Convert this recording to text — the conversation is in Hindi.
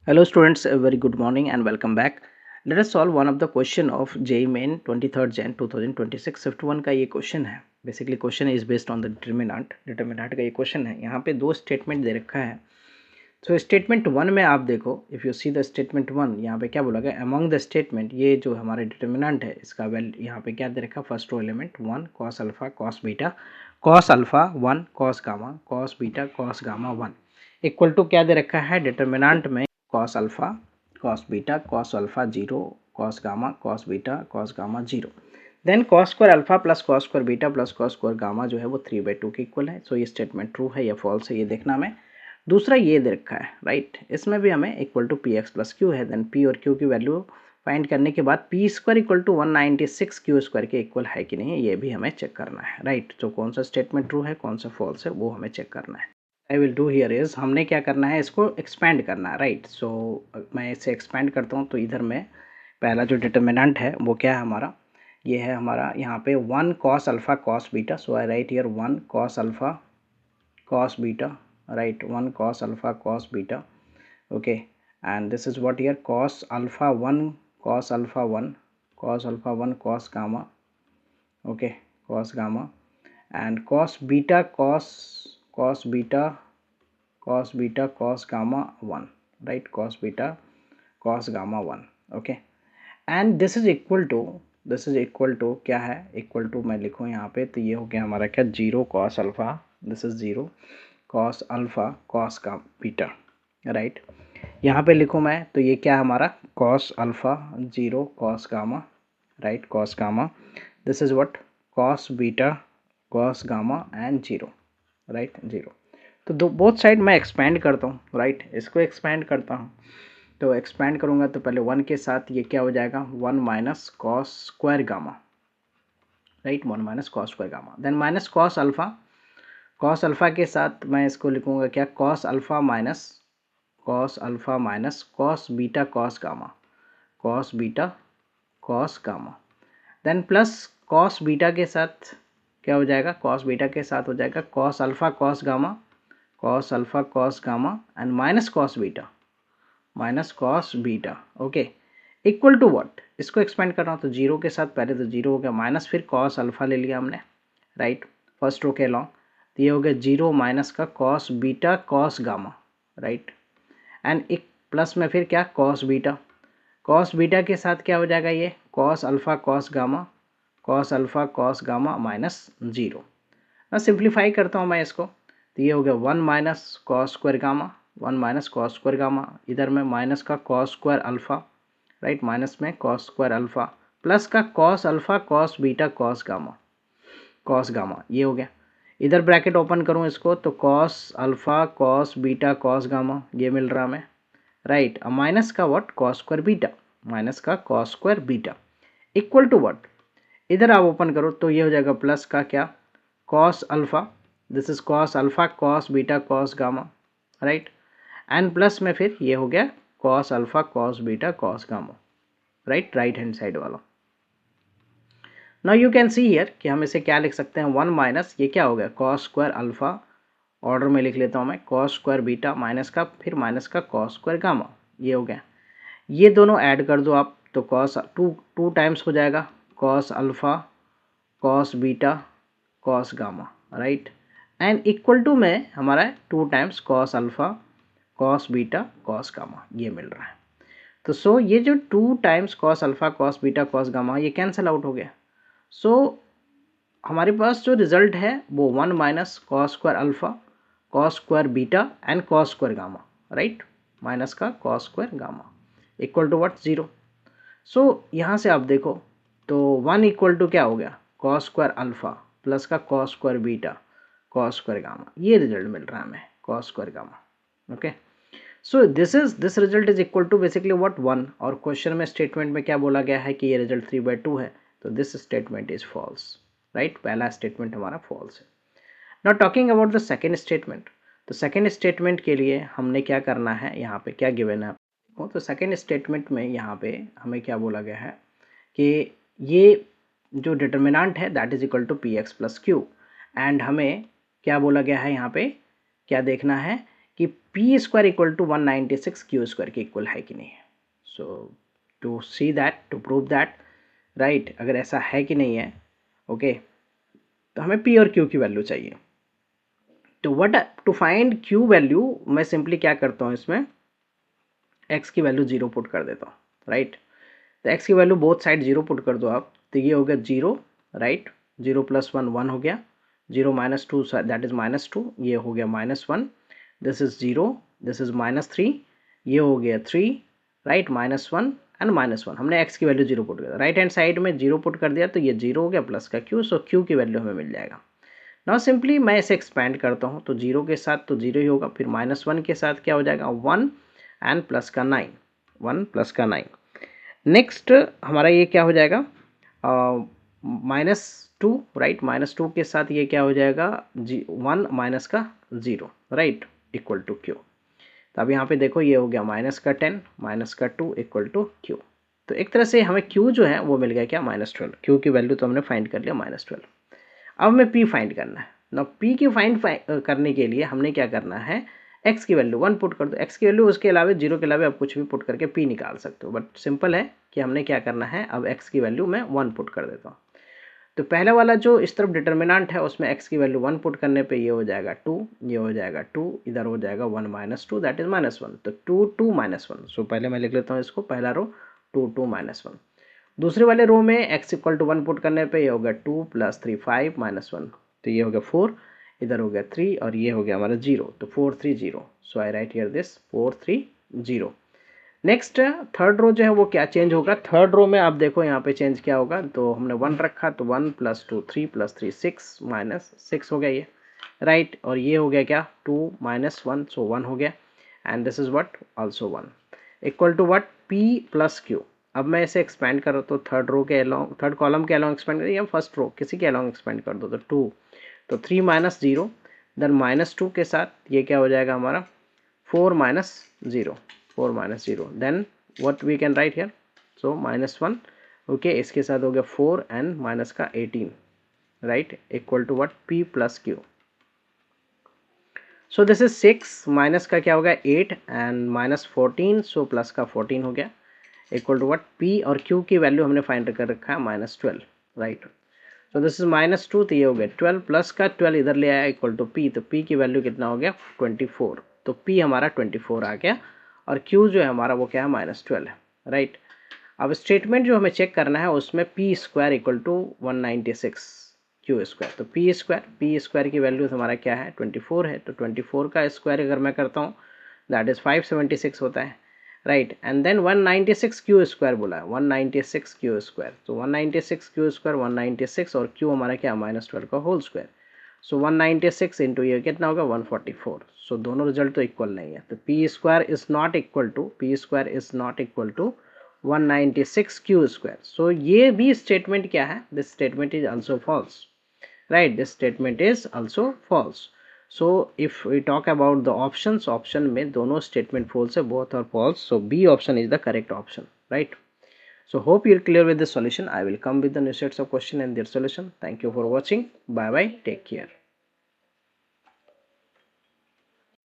Hello students, a very good morning and welcome back. Let us solve one of the question of JEE Main 23rd Jan 2026 Shift 1 का ये क्वेश्चन है. Basically question is based on the determinant का ये क्वेश्चन है. यहाँ पे दो स्टेटमेंट दे रखा है. सो स्टेटमेंट 1 में आप देखो, if you see the statement 1, यहाँ पे क्या बोला गया, अमंग द स्टेटमेंट, ये जो हमारे डिटर्मिनेंट है इसका वैल्यू यहाँ पे क्या दे रखा, first row element 1 cos alpha cos beta cos alpha 1 cos gamma cos beta cos gamma 1 equal to क्या दे रखा है डिटर्मिनेंट में cos alpha cos beta cos alpha 0 cos beta cos gamma 0. Then cos square alpha plus cos square beta plus cos square gamma जो है वो 3/2 के इक्वल है. सो ये स्टेटमेंट ट्रू है या फॉल्स है ये देखना हमें. दूसरा ये दे रखा है, राइट, इसमें भी हमें equal to P X plus Q है. देन पी और क्यू की वैल्यू फाइंड करने के बाद P square equal to 196 Q square के इक्वल है कि नहीं ये भी हमें चेक करना है, राइट. तो कौन सा स्टेटमेंट ट्रू है कौन सा फॉल्स है वो हमें चेक करना है. I will do here is, हमने क्या करना है, इसको एक्सपेंड करना है, राइट. सो मैं इसे एक्सपेंड करता हूँ. तो इधर में पहला जो डिटर्मिनेंट है वो क्या है हमारा, ये है हमारा यहाँ पे 1 cos alpha cos beta. So I write here 1 cos alpha cos beta, right, 1 cos alpha cos beta, okay, and this is what here cos alpha 1 cos alpha 1 cos alpha 1 cos gamma, okay, cos gamma, and cos beta cos beta cos gamma 1, right, cos beta cos gamma 1, okay, and this is equal to क्या है, इक्वल टू मैं लिखूँ यहाँ पे, तो ये हो गया हमारा क्या, 0 cos alpha, this is 0 cos alpha cos का बीटा, राइट. यहाँ पे लिखूँ मैं तो ये क्या हमारा cos alpha 0 cos gamma, right, cos gamma, this is what cos beta cos gamma and 0, right, 0. तो दो बोथ साइड मैं एक्सपेंड करता हूँ, राइट, इसको एक्सपेंड करता हूँ. तो एक्सपेंड करूँगा तो पहले 1 के साथ ये क्या हो जाएगा, 1 minus cos square gamma, right, 1 minus cos square gamma. Then minus cos alpha के साथ मैं इसको लिखूँगा क्या, cos alpha minus cos beta cos gamma. Then plus cos beta के साथ क्या हो जाएगा, कॉस बीटा के साथ हो जाएगा cos alpha cos gamma and minus cos beta, okay, equal to what, इसको एक्सपेंड कर रहा हूँ तो 0 के साथ पहले तो 0 हो गया, माइनस फिर कॉस अल्फ़ा ले लिया हमने, राइट, फर्स्ट रो के अलॉन्ग, तो ये हो गया 0 माइनस का cos beta cos gamma, right, and एक प्लस में फिर क्या कॉस बीटा के साथ क्या हो जाएगा, ये cos alpha cos gamma minus 0. मैं सिंप्लीफाई करता हूँ मैं इसको, तो ये हो गया 1 माइनस कॉस स्क्वायर गामा, इधर में माइनस का cos square alpha, right, minus में कॉस स्क्वायर अल्फ़ा प्लस का cos alpha cos beta cos gamma, ये हो गया. इधर ब्रैकेट ओपन करूँ इसको तो cos alpha cos beta cos gamma ये मिल रहा हमें, राइट, माइनस का what, cos square beta equal to what, इधर आप ओपन करो तो ये हो जाएगा प्लस का क्या, cos alpha, this is cos alpha cos beta cos gamma, right, and plus में फिर ये हो गया cos alpha cos beta cos gamma, right hand side वाला. Now you can see here कि हम इसे क्या लिख सकते हैं, 1 माइनस ये क्या हो गया कॉस स्क्वायर अल्फ़ा, ऑर्डर में लिख लेता हूँ मैं, कॉस स्क्वायर बीटा माइनस का फिर माइनस का कॉस स्क्वायर गामा, ये हो गया. ये दोनों ऐड कर दो आप तो कॉस टू टाइम्स हो जाएगा, cos alpha cos beta cos gamma, right, and equal to में हमारा 2 times cos alpha cos beta cos gamma ये मिल रहा है. तो सो ये जो 2 times cos alpha cos beta cos gamma ये कैंसिल आउट हो गया. सो हमारे पास जो रिजल्ट है वो 1 minus cos square alpha cos square beta and cos square gamma, right, minus का cos square gamma equal to what, 0. So यहाँ से आप देखो तो 1 इक्वल टू क्या हो गया, कॉस स्क्वायर अल्फ़ा प्लस का cos square beta cos square gamma, ये रिजल्ट मिल रहा है हमें cos square gamma, okay. So this result is equal to basically what 1, और क्वेश्चन में स्टेटमेंट में क्या बोला गया है कि ये रिजल्ट 3/2 है, तो this statement is false, right, पहला स्टेटमेंट हमारा फॉल्स है. Now talking about the second statement, तो सेकेंड स्टेटमेंट के लिए हमने क्या करना है, यहाँ पे क्या गिवन है, तो सेकेंड स्टेटमेंट में यहाँ पे हमें क्या बोला गया है कि ये जो डिटर्मिनेंट है that is equal to P X plus Q, and हमें क्या बोला गया है यहाँ पे, क्या देखना है कि P square equal to 196 Q square के इक्वल है कि नहीं है। So to see that, to prove that, right, अगर ऐसा है कि नहीं है, ओके, तो हमें पी और क्यू की वैल्यू चाहिए। तो what to find Q value, मैं सिंपली क्या करता हूँ, इसमें एक्स की वैल्यू 0 पुट कर देता हूँ, राइट। तो एक्स की वैल्यू बोथ साइड 0 पुट कर दो आप, तो ये हो गया 0, राइट, 0 + 1 1 हो गया, 0 - 2 दैट इज -2, ये हो गया -1, दिस इज 0, दिस इज -3, ये हो गया 3, राइट, -1 एंड -1, हमने x की वैल्यू 0 पुट कर दिया, राइट हैंड साइड में 0 पुट कर दिया, तो ये 0 हो गया प्लस का q, सो q की वैल्यू हमें मिल जाएगा। नाउ सिंपली मैं इसे एक्सपेंड करता हूँ, तो 0 के साथ तो 0 ही होगा, फिर -1 के साथ क्या हो जाएगा 1 एंड प्लस का 9, 1 प्लस का 9। नेक्स्ट हमारा ये क्या हो जाएगा -2, राइट, -2 के साथ ये क्या हो जाएगा 1 माइनस का 0, राइट, इक्वल टू q। तो अब यहाँ पे देखो ये हो गया -10 -2 इक्वल टू q। तो एक तरह से हमें q जो है वो मिल गया क्या -12, q की वैल्यू तो हमने फाइंड कर लिया -12। अब हमें p फाइंड करना है ना। p की फाइंड करने के लिए हमने क्या करना है, x की वैल्यू 1 पुट कर दो, x की वैल्यू उसके अलावा 0 के अलावा आप कुछ भी पुट करके p निकाल सकते हो, बट सिंपल है कि हमने क्या करना है, अब x की वैल्यू मैं 1 पुट कर देता हूँ। तो पहले वाला जो इस तरफ डिटर्मिनेंट है उसमें x की वैल्यू 1 पुट करने पे ये हो जाएगा 2, ये हो जाएगा 2, इधर हो जाएगा 1 - 2 दैट इज -1, तो 2 2 -1। सो पहले मैं लिख लेता हूँ इसको, पहला रो 2 2 -1। दूसरे वाले रो में x इक्वल टू 1 पुट करने पे ये हो गया 2 + 3 5 -1, तो ये हो गया 4, इधर हो गया 3 और ये हो गया हमारा 0, तो 4 3 0। So I write here this 4 3 0। Next third row जो है वो क्या चेंज होगा, थर्ड रो में आप देखो यहाँ पे चेंज क्या होगा, तो हमने 1 रखा तो 1 + 2 3 + 3 6 -6 हो गया ये, राइट, और ये हो गया क्या 2 - 1, सो 1 हो गया, and this is what also 1 equal to what p + q। अब मैं इसे एक्सपेंड करो तो थर्ड रो के अलोंग, थर्ड कॉलम के अलोंग एक्सपेंड करिए या फर्स्ट रो किसी के अलोंग एक्सपेंड कर दो, तो 2, तो 3 - 0, देन -2 के साथ ये क्या हो जाएगा हमारा 4 - 0, 4 - 0, then what we can write here, so -1, okay, इसके साथ हो गया 4 एंड माइनस का 18, right, equal to what p + q। So this is 6, minus का क्या होगा 8 एंड -14, सो प्लस का 14 हो गया, इक्वल टू व्हाट p और q की वैल्यू हमने फाइंड कर रखा है -12, राइट। सो दिस इज -2, तो ये हो गया 12 प्लस का 12 इधर ले आया इक्वल टू p, तो p की वैल्यू कितना हो गया 24, तो p हमारा 24 आ गया और q जो है हमारा वो क्या है -12 है, राइट। अब स्टेटमेंट जो हमें चेक करना है उसमें p square equal to 196 q square, तो p स्क्वायर की वैल्यू हमारा क्या है 24 है, तो 24 का स्क्वायर अगर मैं करता हूँ दैट इज 576 होता है, right, and then 196 Q square बोला है, 196 क्यू स्क्वायर, तो 196 क्यू स्क्वायर 196 और क्यू हमारा क्या -12 का होल स्क्वायर, सो 196 इंटू ये कितना होगा 144, सो दोनों रिजल्ट तो इक्वल नहीं है, तो p square is not equal to 196 Q square. So ये भी स्टेटमेंट क्या है, this statement is also false, right, this statement is also false। so if we talk about the options, option में दोनों statement false है, both are false, so B option is the correct option, right। so hope you're clear with this solution। I will come with the new sets of question and their solution। thank you for watching, bye bye, take care।